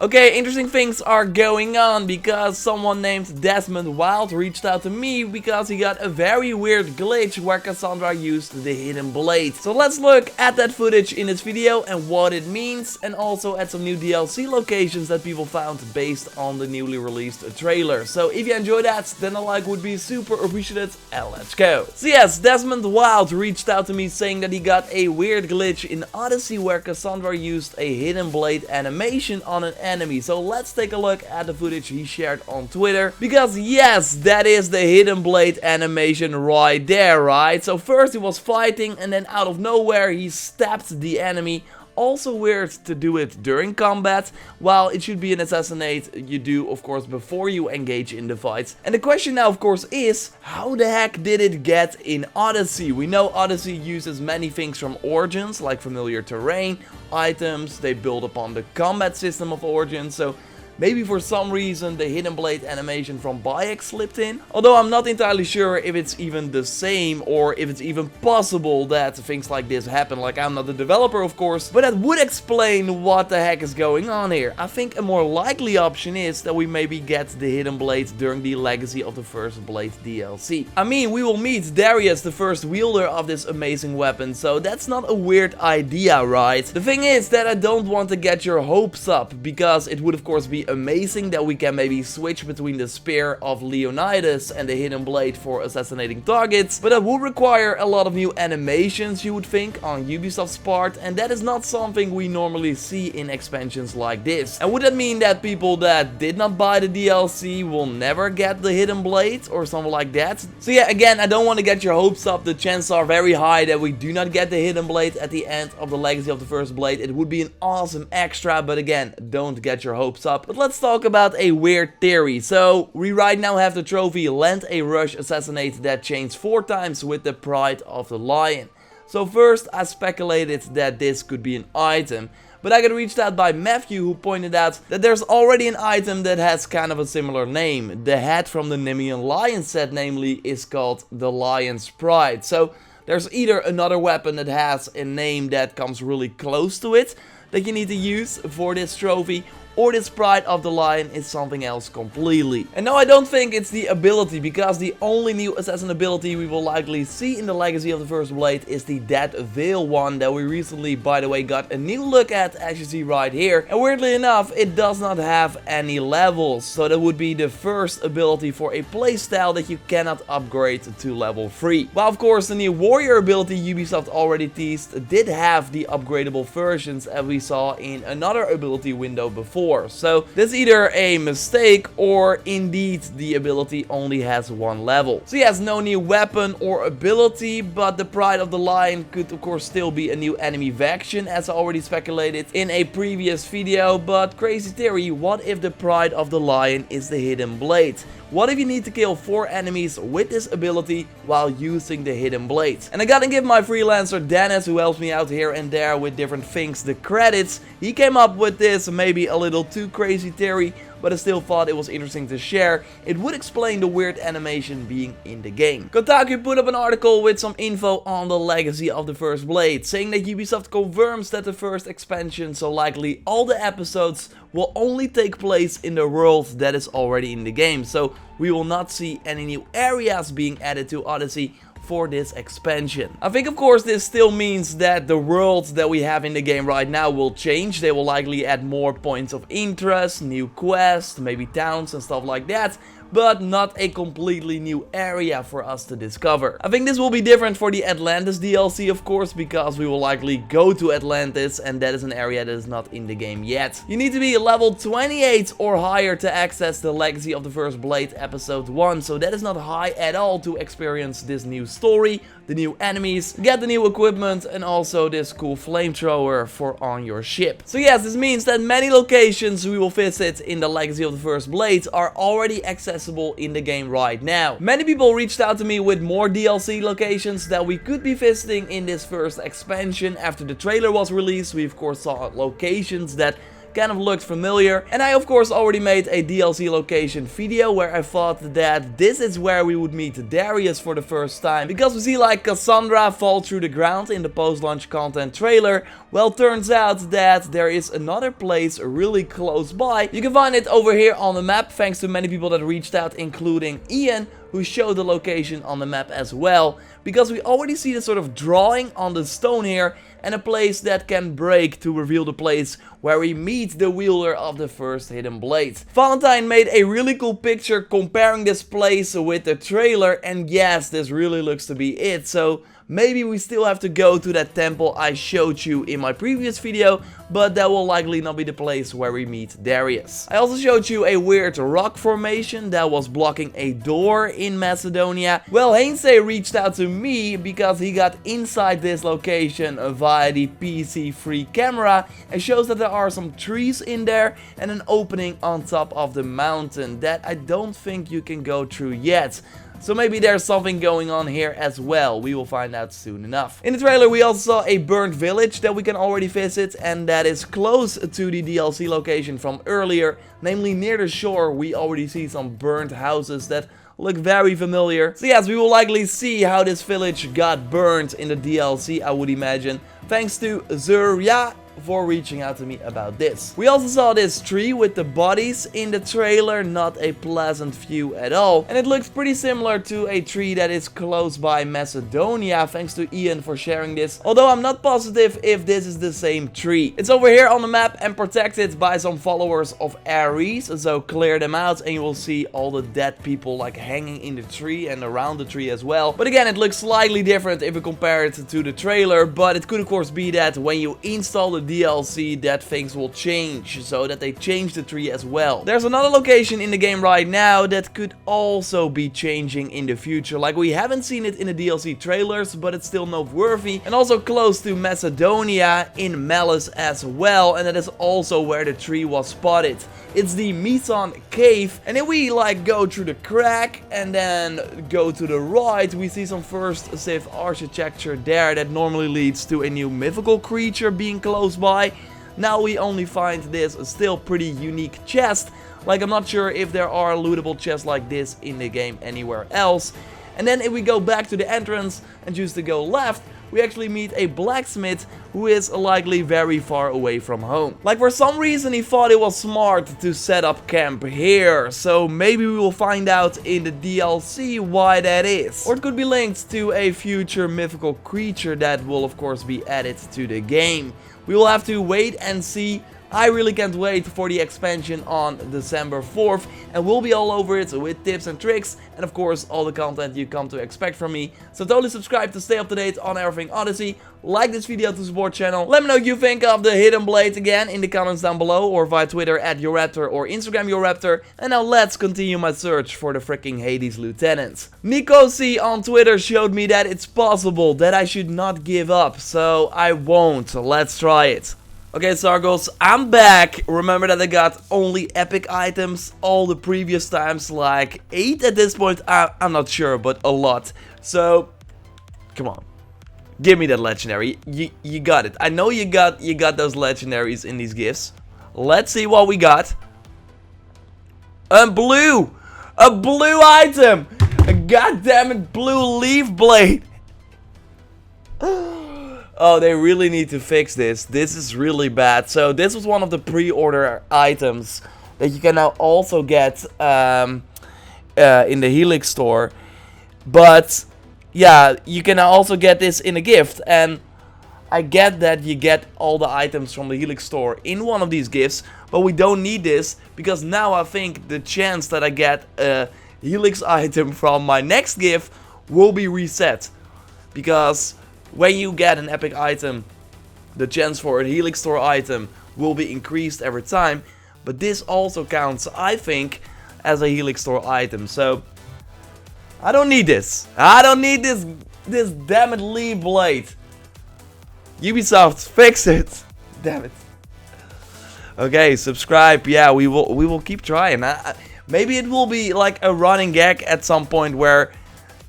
Okay, interesting things are going on because someone named Desmond Wild reached out to me because he got a very weird glitch where Cassandra used the hidden blade. So let's look at that footage in this video and what it means, and also at some new DLC locations that people found based on the newly released trailer. So if you enjoyed that, then a like would be super appreciated, and let's go. So yes, Desmond Wild reached out to me saying that he got a weird glitch in Odyssey where Cassandra used a hidden blade animation on an enemy. So let's take a look at the footage he shared on Twitter, because yes, that is the hidden blade animation right there, right? So first he was fighting and then out of nowhere he stabbed the enemy. Also weird to do it during combat, while it should be an assassinate you do of course before you engage in the fight. And the question now of course is, how the heck did it get in Odyssey? We know Odyssey uses many things from Origins, like familiar terrain, items, they build upon the combat system of Origins, so maybe for some reason the hidden blade animation from Bayek slipped in. Although I'm not entirely sure if it's even the same or if it's even possible that things like this happen. Like, I'm not the developer of course, but that would explain what the heck is going on here. I think a more likely option is that we maybe get the hidden blade during the Legacy of the First Blade DLC. I mean, we will meet Darius, the first wielder of this amazing weapon, so that's not a weird idea, right? The thing is that I don't want to get your hopes up, because it would of course be amazing that we can maybe switch between the Spear of Leonidas and the hidden blade for assassinating targets, but that would require a lot of new animations, you would think, on Ubisoft's part, and that is not something we normally see in expansions like this. And would that mean that people that did not buy the DLC will never get the hidden blade or something like that? So yeah, again, I don't want to get your hopes up. The chances are very high that we do not get the hidden blade at the end of the Legacy of the First Blade. It would be an awesome extra, but again, don't get your hopes up. But let's talk about a weird theory. So we right now have the trophy Land a Rush Assassinate that changed 4 times with the Pride of the Lion. So first I speculated that this could be an item, but I got reached out by Matthew, who pointed out that there's already an item that has kind of a similar name. The head from the Nemean Lion set namely is called the Lion's Pride. So there's either another weapon that has a name that comes really close to it that you need to use for this trophy, or this Pride of the Lion is something else completely. And no, I don't think it's the ability, because the only new assassin ability we will likely see in the Legacy of the First Blade is the Dead Veil one that we recently, by the way, got a new look at, as you see right here. And weirdly enough, it does not have any levels, so that would be the first ability for a playstyle that you cannot upgrade to level 3. While of course the new Warrior ability Ubisoft already teased did have the upgradable versions, as we saw in another ability window before. So that's either a mistake or indeed the ability only has 1 level. So yes, no new weapon or ability, but the Pride of the Lion could of course still be a new enemy faction, as I already speculated in a previous video. But crazy theory, what if the Pride of the Lion is the hidden blade? What if you need to kill 4 enemies with this ability while using the hidden blade? And I gotta give my freelancer Dennis, who helps me out here and there with different things, the credits. He came up with this maybe a little too crazy theory, but I still thought it was interesting to share. It would explain the weird animation being in the game. Kotaku put up an article with some info on the Legacy of the First Blade, saying that Ubisoft confirms that the first expansion, so likely all the episodes, will only take place in the world that is already in the game. So we will not see any new areas being added to Odyssey for this expansion. I think of course this still means that the worlds that we have in the game right now will change. They will likely add more points of interest, new quests, maybe towns and stuff like that, but not a completely new area for us to discover. I think this will be different for the Atlantis DLC of course, because we will likely go to Atlantis, and that is an area that is not in the game yet. You need to be level 28 or higher to access the Legacy of the First Blade episode 1, so that is not high at all to experience this new story, the new enemies, get the new equipment, and also this cool flamethrower for on your ship. So yes, this means that many locations we will visit in the Legacy of the First Blade are already accessible in the game right now. Many people reached out to me with more DLC locations that we could be visiting in this first expansion. After the trailer was released, we of course saw locations that kind of looked familiar. And I of course already made a DLC location video where I thought that this is where we would meet Darius for the first time, because we see like Cassandra fall through the ground in the post-launch content trailer. Well, turns out that there is another place really close by. You can find it over here on the map, thanks to many people that reached out, including Ian, who showed the location on the map as well, because we already see the sort of drawing on the stone here and a place that can break to reveal the place where we meet the wielder of the first hidden blade. Valentine made a really cool picture comparing this place with the trailer, and yes, this really looks to be it. So maybe we still have to go to that temple I showed you in my previous video, but that will likely not be the place where we meet Darius. I also showed you a weird rock formation that was blocking a door in Macedonia. Well, Hainsey reached out to me because he got inside this location via the PC-free camera and shows that there are some trees in there and an opening on top of the mountain that I don't think you can go through yet. So maybe there's something going on here as well. We will find out soon enough. In the trailer we also saw a burnt village that we can already visit, and that is close to the DLC location from earlier. Namely near the shore we already see some burnt houses that look very familiar. So yes, we will likely see how this village got burnt in the DLC, I would imagine. Thanks to Zurya for reaching out to me about this. We also saw this tree with the bodies in the trailer, not a pleasant view at all. And it looks pretty similar to a tree that is close by Macedonia, thanks to Ian for sharing this. Although I'm not positive if this is the same tree. It's over here on the map and protected by some followers of Ares, so clear them out and you will see all the dead people like hanging in the tree and around the tree as well. But again, it looks slightly different if we compare it to the trailer, but it could of course be that when you install the DLC that things will change, so that they change the tree as well. There's another location in the game right now that could also be changing in the future. Like, we haven't seen it in the DLC trailers, but it's still noteworthy, and also close to Macedonia in Malice as well, and that is also where the tree was spotted. It's the Meson Cave, and if we like go through the crack and then go to the right, we see some first Civ architecture there that normally leads to a new mythical creature being close by. Now we only find this still pretty unique chest. Like, I'm not sure if there are lootable chests like this in the game anywhere else. And then if we go back to the entrance and choose to go left, we actually meet a blacksmith who is likely very far away from home. Like, for some reason he thought it was smart to set up camp here, so maybe we will find out in the DLC why that is. Or it could be linked to a future mythical creature that will of course be added to the game. We will have to wait and see. I really can't wait for the expansion on December 4th, and we'll be all over it with tips and tricks, and of course all the content you come to expect from me. So totally subscribe to stay up to date on everything Odyssey, like this video to support channel, let me know what you think of the hidden blade again in the comments down below, or via Twitter at JorRaptor or Instagram JorRaptor, and now let's continue my search for the freaking Hades Lieutenant. Nico C on Twitter showed me that it's possible, that I should not give up, so I won't. Let's try it. Okay, Sargos, I'm back. Remember that I got only epic items all the previous times, like 8 at this point, I'm not sure, but a lot. So, come on. Give me that legendary. You got it. I know you got those legendaries in these gifts. Let's see what we got. A blue item. A goddamn blue leaf blade. Oh, they really need to fix this. This is really bad. So this was one of the pre-order items that you can now also get in the Helix store. But yeah, you can now also get this in a gift. And I get that you get all the items from the Helix store in one of these gifts. But we don't need this, because now I think the chance that I get a Helix item from my next gift will be reset. Because when you get an epic item, the chance for a Helix store item will be increased every time. But this also counts, I think, as a Helix store item. So I don't need this. I don't need this damn it leaf blade. Ubisoft, fix it. Damn it. Okay, subscribe. Yeah, we will keep trying. Maybe it will be like a running gag at some point where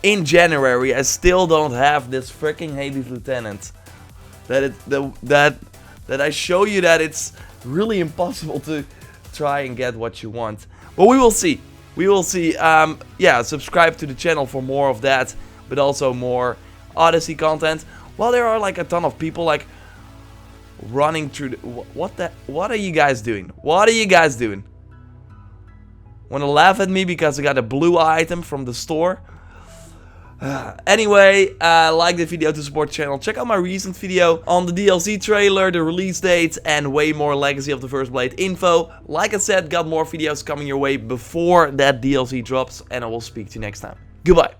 in January I still don't have this freaking Hades Lieutenant. That I show you that it's really impossible to try and get what you want. But we will see. We will see. Yeah, subscribe to the channel for more of that, but also more Odyssey content. Well, there are like a ton of people like running through the... What are you guys doing? What are you guys doing? Wanna laugh at me because I got a blue item from the store? Anyway, like the video to support the channel. Check out my recent video on the DLC trailer, the release date, and way more Legacy of the First Blade info. Like I said, got more videos coming your way before that DLC drops, and I will speak to you next time. Goodbye.